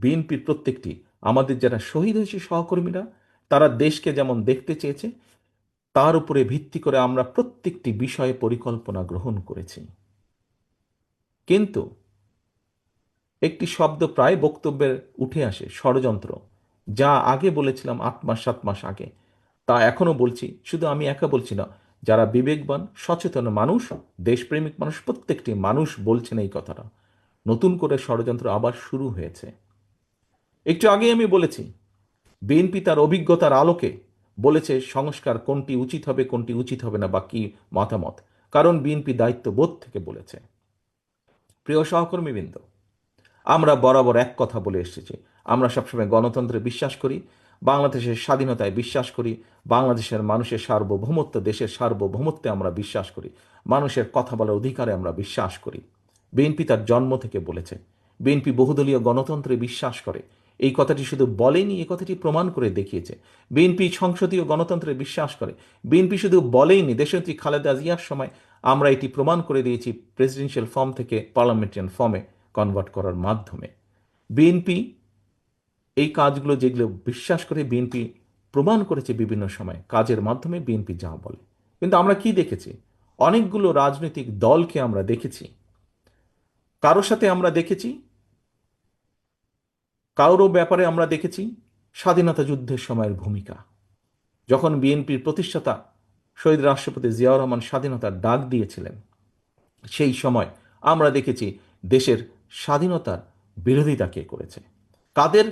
বিএনপির প্রত্যেকটি, আমাদের যারা শহীদ হয়েছে সহকর্মীরা, তারা দেশকে যেমন দেখতে চেয়েছে, তার উপরে ভিত্তি করে আমরা প্রত্যেকটি বিষয়ে পরিকল্পনা গ্রহণ করেছি। কিন্তু একটি শব্দ প্রায় বক্তব্যে উঠে আসে, ষড়যন্ত্র। যা আগে বলেছিলাম 8 মাস 7 মাস আগে, তা এখনো বলছি। শুধু আমি একা বলছি না, যারা বিবেকবান সচেতন মানুষ, দেশপ্রেমিক মানুষ, প্রত্যেকটি মানুষ বলছেন এই কথাটা। নতুন করে ষড়যন্ত্র আবার শুরু হয়েছে। একটু আগে আমি বলেছি, বিএনপি তার অভিজ্ঞতার আলোকে বলেছে সংস্কার কোনটি উচিত হবে কোনটি উচিত হবে না বা কি মতামত, কারণ বিএনপি দায়িত্ববোধ থেকে বলেছে। প্রিয় সহকর্মীবৃন্দ, আমরা বরাবর এক কথা বলে এসেছি, আমরা সবসময় গণতন্ত্রে বিশ্বাস করি, বাংলাদেশের স্বাধীনতায় বিশ্বাস করি, বাংলাদেশের মানুষের সার্বভৌমত্ব, দেশের সার্বভৌমত্বে আমরা বিশ্বাস করি, মানুষের কথা বলার অধিকারে আমরা বিশ্বাস করি। বিএনপি তার জন্ম থেকে বলেছে, বিএনপি বহুদলীয় গণতন্ত্রে বিশ্বাস করে। এই কথাটি শুধু বলেনি, এই কথাটি প্রমাণ করে দেখিয়েছে। বিএনপি সংসদীয় গণতন্ত্রে বিশ্বাস করে। বিএনপি শুধু বলেইনি, দেশনেত্রী খালেদা জিয়ার সময় আমরা এটি প্রমাণ করে দিয়েছি প্রেসিডেন্সিয়াল ফর্ম থেকে পার্লামেন্টারিয়ান ফর্মে কনভার্ট করার মাধ্যমে। বিএনপি এই কাজগুলো যেগুলো বিশ্বাস করে, বিএনপি প্রমাণ করেছে বিভিন্ন সময় কাজের মাধ্যমে বিএনপি যা বলে। কিন্তু আমরা কি দেখেছি? অনেকগুলো রাজনৈতিক দলকে আমরা দেখেছি, কারোর সাথে আমরা দেখেছি, কারোর ব্যাপারে আমরা দেখেছি স্বাধীনতা যুদ্ধের সময়ের ভূমিকা। যখন বিএনপির প্রতিষ্ঠাতা শহীদ রাষ্ট্রপতি জিয়াউর রহমান স্বাধীনতার ডাক দিয়েছিলেন, সেই সময় আমরা দেখেছি দেশের স্বাধীনতার বিরোধিতা কে করেছে, কাদের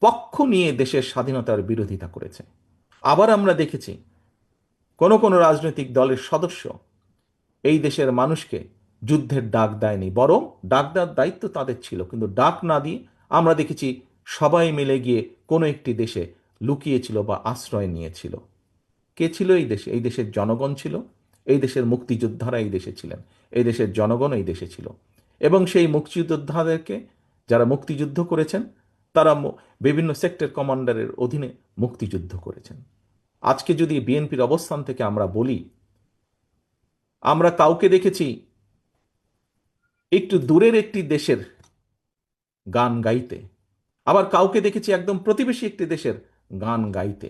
পক্ষ নিয়ে দেশের স্বাধীনতার বিরোধিতা করেছে। আবার আমরা দেখেছি কোন কোন রাজনৈতিক দলের সদস্য এই দেশের মানুষকে যুদ্ধের ডাক দেয়নি, বরং ডাক দেওয়ার দায়িত্ব তাদের ছিল, কিন্তু ডাক না দিয়ে আমরা দেখেছি সবাই মিলে গিয়ে কোনো একটি দেশে লুকিয়েছিল বা আশ্রয় নিয়েছিল। কে ছিল এই দেশে? এই দেশের জনগণ ছিল। এই দেশের মুক্তিযোদ্ধারা এই দেশে ছিলেন। এই দেশের জনগণ এই দেশে ছিল। এবং সেই মুক্তিযোদ্ধাদেরকে, যারা মুক্তিযুদ্ধ করেছেন, তারা বিভিন্ন সেক্টর কমান্ডারের অধীনে মুক্তিযুদ্ধ করেছেন। আজকে যদি বিএনপির অবস্থান থেকে আমরা বলি, আমরা কাউকে দেখেছি একটু দূরের একটি দেশের গান গাইতে, আবার কাউকে দেখেছি একদম প্রতিবেশী একটি দেশের গান গাইতে।